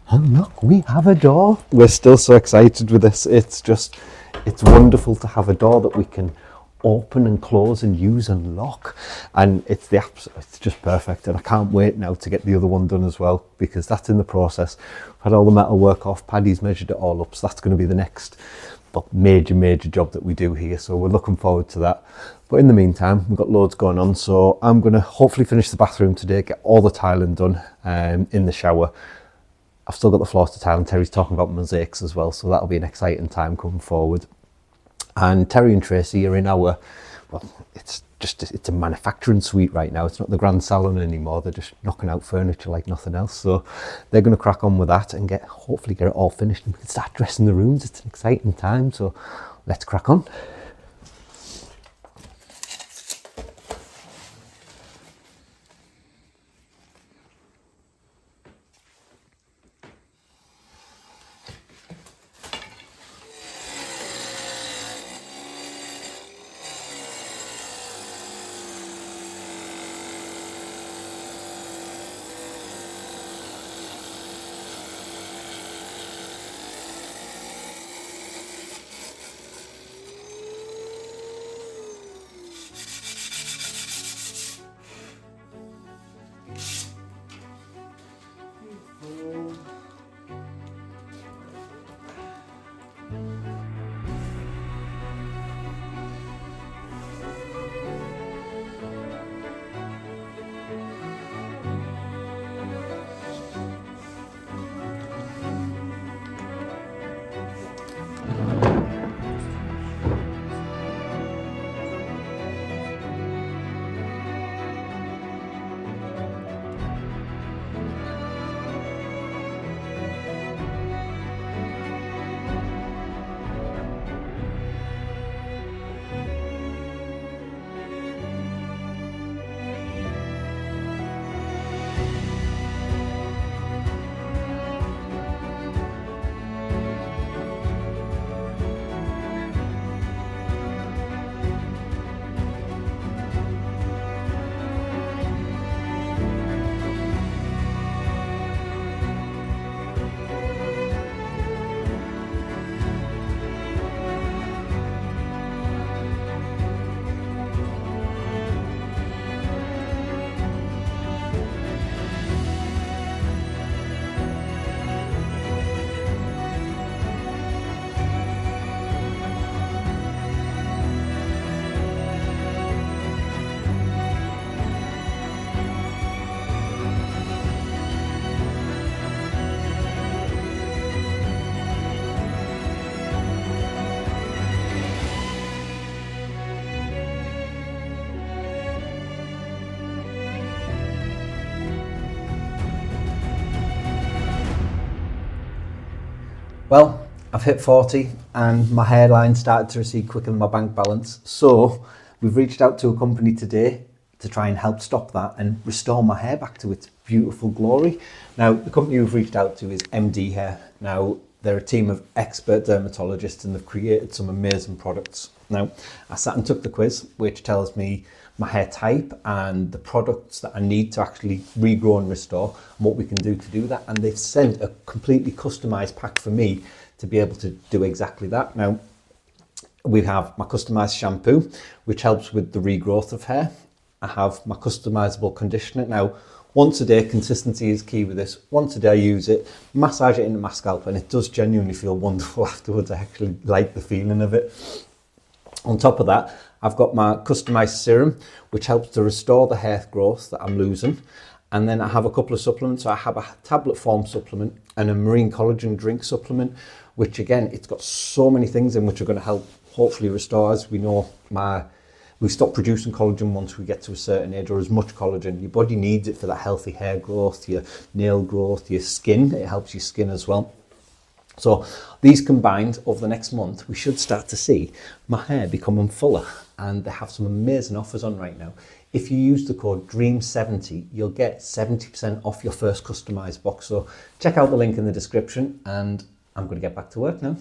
And look, we have a door. We're still so excited with this. It's wonderful to have a door that we can open and close and use and lock, and it's just perfect. And I can't wait now to get the other one done as well, because that's in the process. We've had all the metal work off, Paddy's measured it all up, so that's going to be the next major job that we do here, so we're looking forward to that. But in the meantime, we've got loads going on, so I'm going to hopefully finish the bathroom today, get all the tiling done in the shower. I've still got the floors to tile, and Terry's talking about mosaics as well, so that'll be an exciting time coming forward. And Terry and Tracy are in our, it's a manufacturing suite right now. It's not the grand salon anymore. They're just knocking out furniture like nothing else. So they're going to crack on with that and hopefully get it all finished, and we can start dressing the rooms. It's an exciting time, so let's crack on. Well, I've hit 40 and my hairline started to recede quicker than my bank balance. So we've reached out to a company today to try and help stop that and restore my hair back to its beautiful glory. Now, the company we've reached out to is MD Hair. Now, they're a team of expert dermatologists and they've created some amazing products. Now, I sat and took the quiz, which tells me my hair type and the products that I need to actually regrow and restore and what we can do to do that. And they've sent a completely customized pack for me to be able to do exactly that. Now, we have my customized shampoo, which helps with the regrowth of hair. I have my customizable conditioner. Now, once a day, consistency is key with this. Once a day I use it, massage it into my scalp, and it does genuinely feel wonderful afterwards. I actually like the feeling of it. On top of that, I've got my customized serum, which helps to restore the hair growth that I'm losing. And then I have a couple of supplements. So I have a tablet form supplement and a marine collagen drink supplement, which again, it's got so many things in which are going to help hopefully restore. As we know, we stop producing collagen once we get to a certain age, or as much collagen. Your body needs it for that healthy hair growth, your nail growth, your skin. It helps your skin as well. So these combined over the next month, we should start to see my hair becoming fuller, and they have some amazing offers on right now. If you use the code DREAM70, you'll get 70% off your first customized box. So check out the link in the description, and I'm going to get back to work now.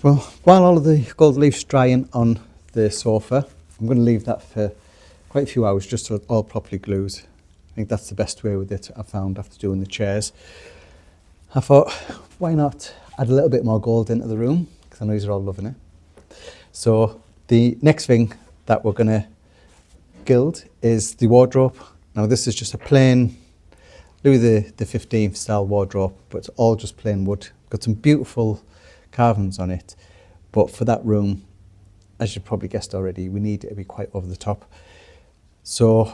Well, while all of the gold leaf's drying on the sofa, I'm going to leave that for quite a few hours just so it all properly glues. I think that's the best way with it, I found, after doing the chairs. I thought, why not add a little bit more gold into the room, because I know you're all loving it. So the next thing that we're going to gild is the wardrobe. Now this is just a plain Louis the 15th style wardrobe, but it's all just plain wood. Got some beautiful carvings on it, but for that room, as you've probably guessed already, we need it to be quite over the top. So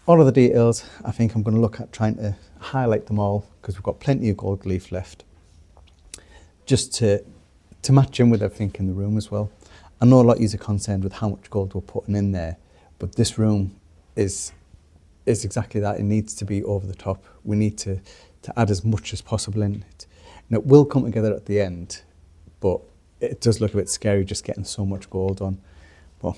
all of the details, I think I'm going to look at trying to highlight them all, because we've got plenty of gold leaf left, just to match in with everything in the room as well. I know a lot of you are concerned with how much gold we're putting in there, but this room is exactly that. It needs to be over the top. We need to add as much as possible in it. And it will come together at the end, but it does look a bit scary just getting so much gold on. But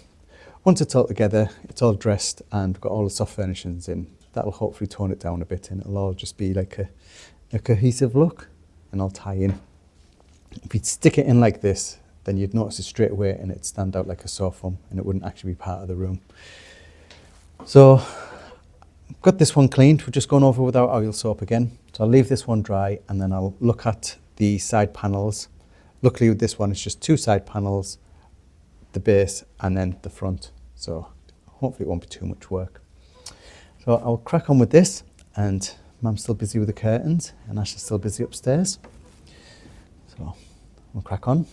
once it's all together, it's all dressed and we've got all the soft furnishings in, that'll hopefully tone it down a bit and it'll all just be like a cohesive look and I'll tie in. If you'd stick it in like this, then you'd notice it straight away and it'd stand out like a sore thumb and it wouldn't actually be part of the room. So I've got this one cleaned. We're just going over with our oil soap again. So I'll leave this one dry and then I'll look at the side panels. Luckily with this one, it's just 2 side panels, the base and then the front. So hopefully it won't be too much work. So I'll crack on with this, and Mum's still busy with the curtains and Ash is still busy upstairs. So we'll crack on.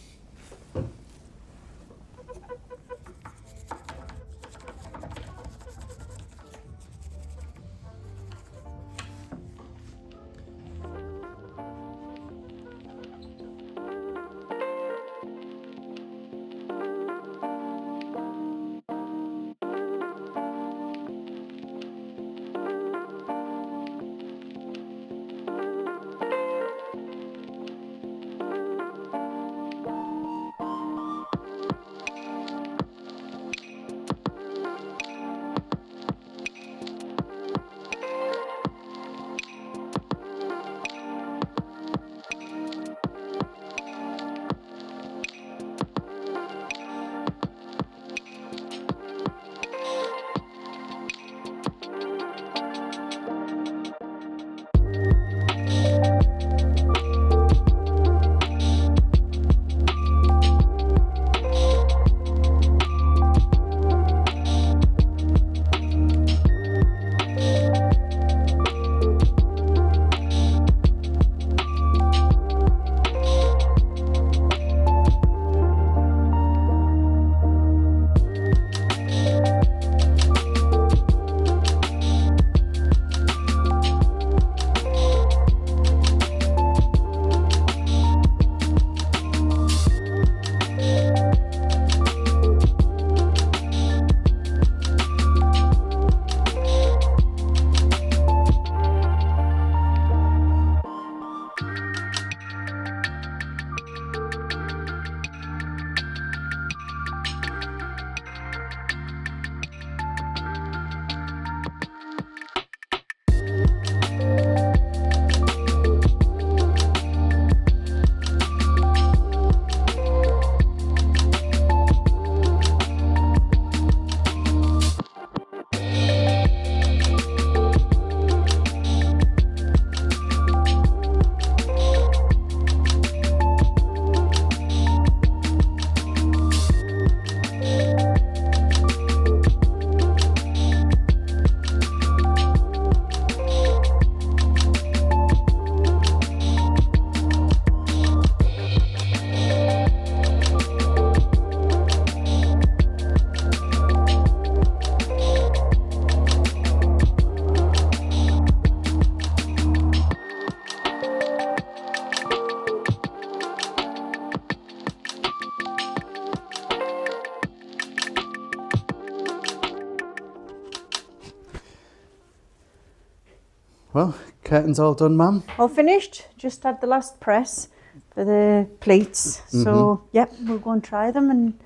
Well, curtains all done, Mum? All finished. Just had the last press for the pleats. So, yep, we'll go and try them and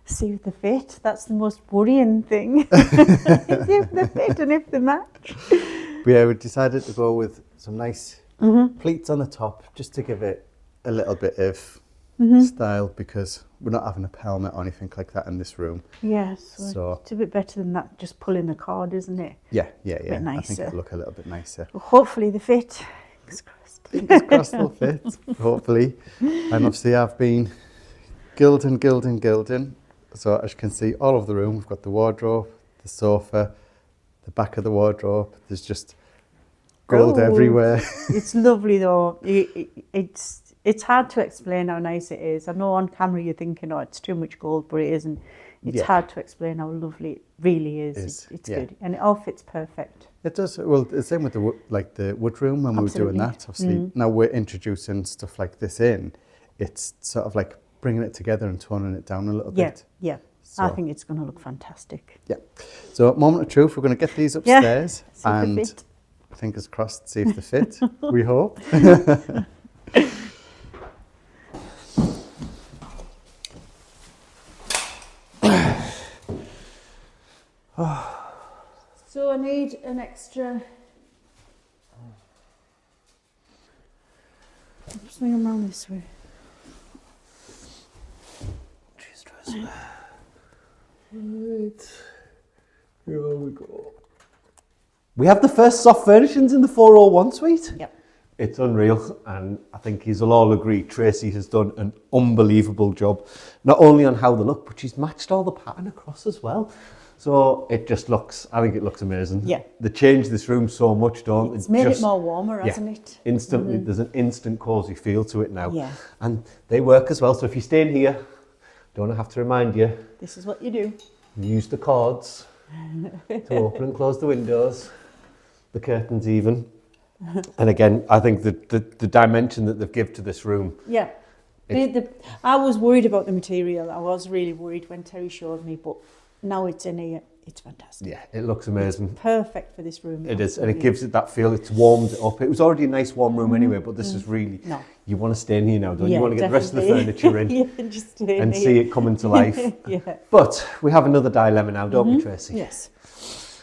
see if they fit. That's the most worrying thing. If they fit and if they match. But yeah, we decided to go with some nice pleats on the top, just to give it a little bit of style, because we're not having a pelmet or anything like that in this room. Yes, So- it's a bit better than that, just pulling the card, isn't it? Yeah. I think nicer. it'll look a little bit nicer. Well, hopefully the fit. Fingers crossed. Fingers crossed they'll fit, hopefully. And obviously I've been gilding. So as you can see, all over the room, we've got the wardrobe, the sofa, the back of the wardrobe. There's just gold everywhere. It's lovely though. It's hard to explain how nice it is. I know on camera you're thinking, oh, it's too much gold, but it isn't. It's hard to explain how lovely it really is. It's good, and it all fits perfect. It does. Well, the same with the wood room when we were doing that. Obviously, now we're introducing stuff like this in. It's sort of like bringing it together and toning it down a little bit. Yeah. So, I think it's going to look fantastic. Yeah. So, moment of truth. We're going to get these upstairs See if they and fit. fingers crossed, see if they fit. We hope. So I need an extra. Swing them around this way. Right. Here we go. We have the first soft furnishings in the 401 suite. Yep. It's unreal, and I think you'll all agree Tracy has done an unbelievable job, not only on how they look, but she's matched all the pattern across as well. So it just looks, I think it looks amazing. Yeah. They changed this room so much, don't they? It's made it more warmer, hasn't it? Instantly, there's an instant cosy feel to it now. Yeah. And they work as well, so if you're staying here, don't have to remind you, This is what you do. use the cords to open and close the windows, the curtains even. And again, I think the dimension that they've given to this room. Yeah. I was worried about the material. I was really worried when Terry showed me, but now it's in here. It's fantastic. Yeah, it looks amazing. It's perfect for this room. It is, and it gives it that feel. It's warmed it up. It was already a nice warm room anyway, but this is really, you want to stay in here now, don't you? You want to get the rest of the furniture in just stay and in see here. it come into life. Yeah. But we have another dilemma now, don't we, Tracy? Yes.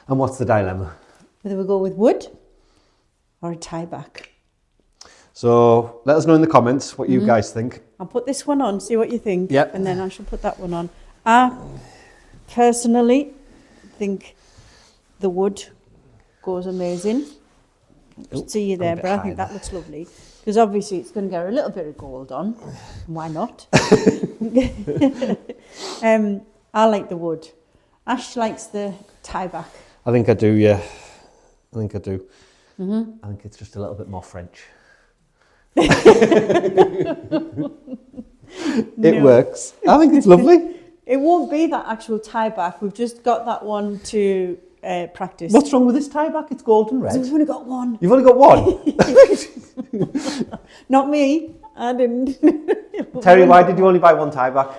And what's the dilemma? Whether we go with wood or a tie back. So let us know in the comments what you guys think. I'll put this one on, see what you think. Yep. And then I shall put that one on. I personally think the wood goes amazing. See you there, but I think that looks lovely. Because obviously it's going to get a little bit of gold on. Why not? I like the wood. Ash likes the tie back. I think I do, yeah. I think I do. I think it's just a little bit more French. It works. I think it's lovely. It won't be that actual tie back. We've just got that one to practice. What's wrong with this tie back? It's golden red. So we've only got one. You've only got one? Not me. I didn't. Terry, why did you only buy one tie back?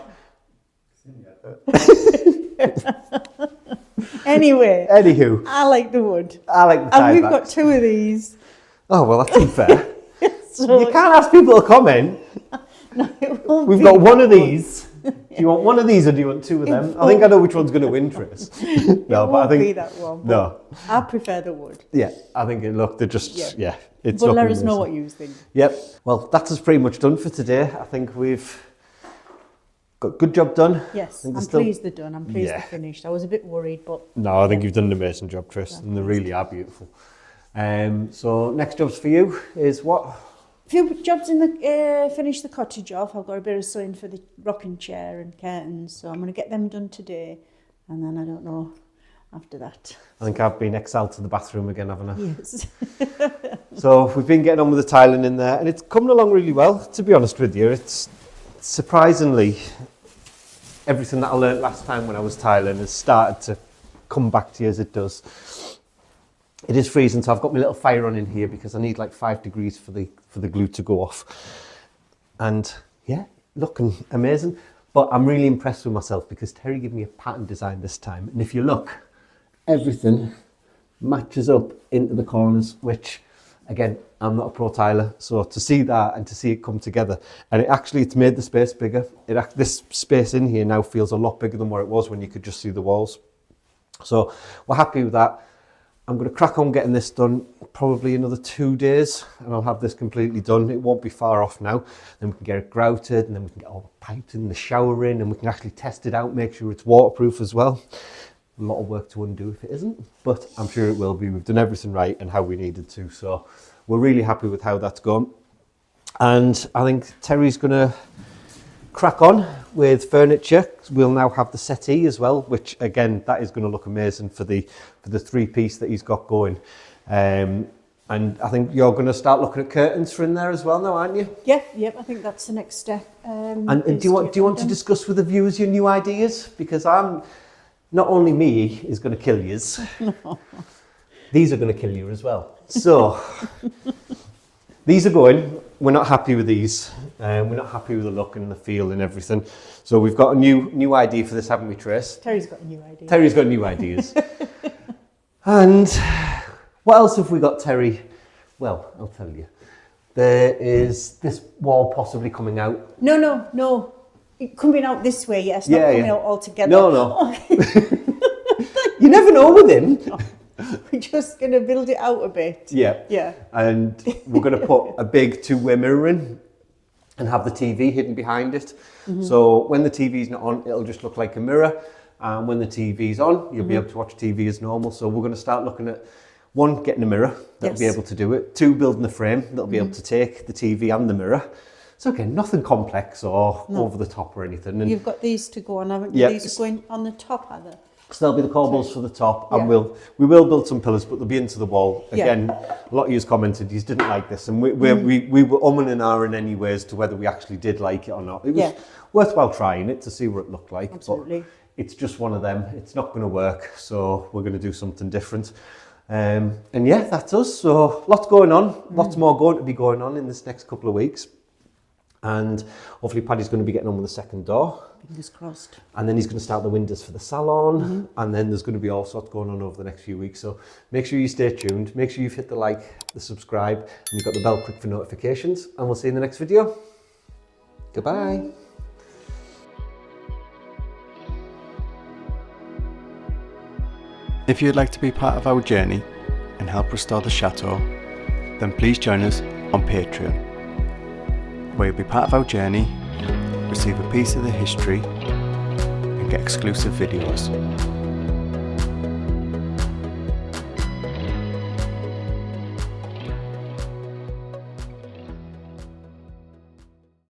Anyway. Anywho. I like the wood. I like the tie And we've back. got two of these. Oh, well, that's unfair. So You can't ask people to comment. it won't We've be got one that of these. Do you want one of these or do you want two of them? I think I know which one's going to win, Tris. No, It but I won't think be that one. But no. I prefer the wood. Yeah, I think they're just it's. But let looking us know amazing. what you think. Yep. Well, that's us pretty much done for today. I think we've got a good job done. Yes, think I'm there's still- pleased they're done. I'm pleased Yeah. they're finished. I was a bit worried, but No, I think you've done an amazing job, Tris, and they really are beautiful. So next jobs for you is what? a few jobs in the finish the cottage off. I've got a bit of sewing for the rocking chair and curtains, so I'm going to get them done today, and then I don't know after that. I think I've been exiled to the bathroom again, haven't I? Yes. So we've been getting on with the tiling in there, and it's coming along really well, to be honest with you. It's surprisingly, everything that I learnt last time when I was tiling has started to come back to you as it does. It is freezing, so I've got my little fire on in here because I need like 5 degrees for the glue to go off. And yeah, looking amazing. But I'm really impressed with myself because Terry gave me a pattern design this time. And if you look, everything matches up into the corners, which again, I'm not a pro tiler. So to see that and to see it come together, and it's made the space bigger. This space in here now feels a lot bigger than what it was when you could just see the walls. So we're happy with that. I'm going to crack on getting this done probably another 2 days and I'll have this completely done. It won't be far off now. Then we can get it grouted and then we can get all the pipes in, the shower in, and we can actually test it out, make sure it's waterproof as well. A lot of work to undo if it isn't, but I'm sure it will be. We've done everything right and how we needed to, so we're really happy with how that's gone. And I think Terry's going to crack on with furniture. We'll now have the settee as well, which again, that is going to look amazing for the 3-piece that he's got going. And I think you're going to start looking at curtains for in there as well now, aren't you? Yeah, I think that's the next step. And do you want to discuss with the viewers your new ideas? Because not only me is going to kill yous, these are going to kill you as well. So these are going. We're not happy with these. We're not happy with the look and the feel and everything. So we've got a new idea for this, haven't we, Trace? Terry's got a new idea. Terry's got new ideas. And what else have we got, Terry? Well, I'll tell you. There is this wall possibly coming out. No. It coming out this way, yes. Not coming out all together. No. You never know with him. No. We're just going to build it out a bit. Yeah. And we're going to put a big 2-way mirror in and have the TV hidden behind it. Mm-hmm. So when the TV's not on, it'll just look like a mirror. And when the TV's on, you'll be able to watch TV as normal. So we're going to start looking at, 1, getting a mirror that'll be able to do it. 2, building a frame that'll be able to take the TV and the mirror. So again, nothing complex or over the top or anything. And you've got these to go on, haven't you? Yeah. These are going on the top, are they? So there'll be the corbels for the top, and we will build some pillars, but they'll be into the wall. Again, a lot of you commented you didn't like this, and we were umming and ahhing anyways to whether we actually did like it or not. It was worthwhile trying it to see what it looked like. Absolutely. But it's just one of them. It's not going to work, so we're going to do something different. And yeah, that's us. So lots going on, lots more going to be going on in this next couple of weeks. And hopefully Paddy's going to be getting on with the second door. Fingers crossed. And then he's going to start the windows for the salon. And then there's going to be all sorts going on over the next few weeks. So make sure you stay tuned. Make sure you've hit the like, the subscribe, and you've got the bell click for notifications. And we'll see you in the next video. Goodbye. If you'd like to be part of our journey and help restore the chateau, then please join us on Patreon, where you'll be part of our journey, receive a piece of the history, and get exclusive videos.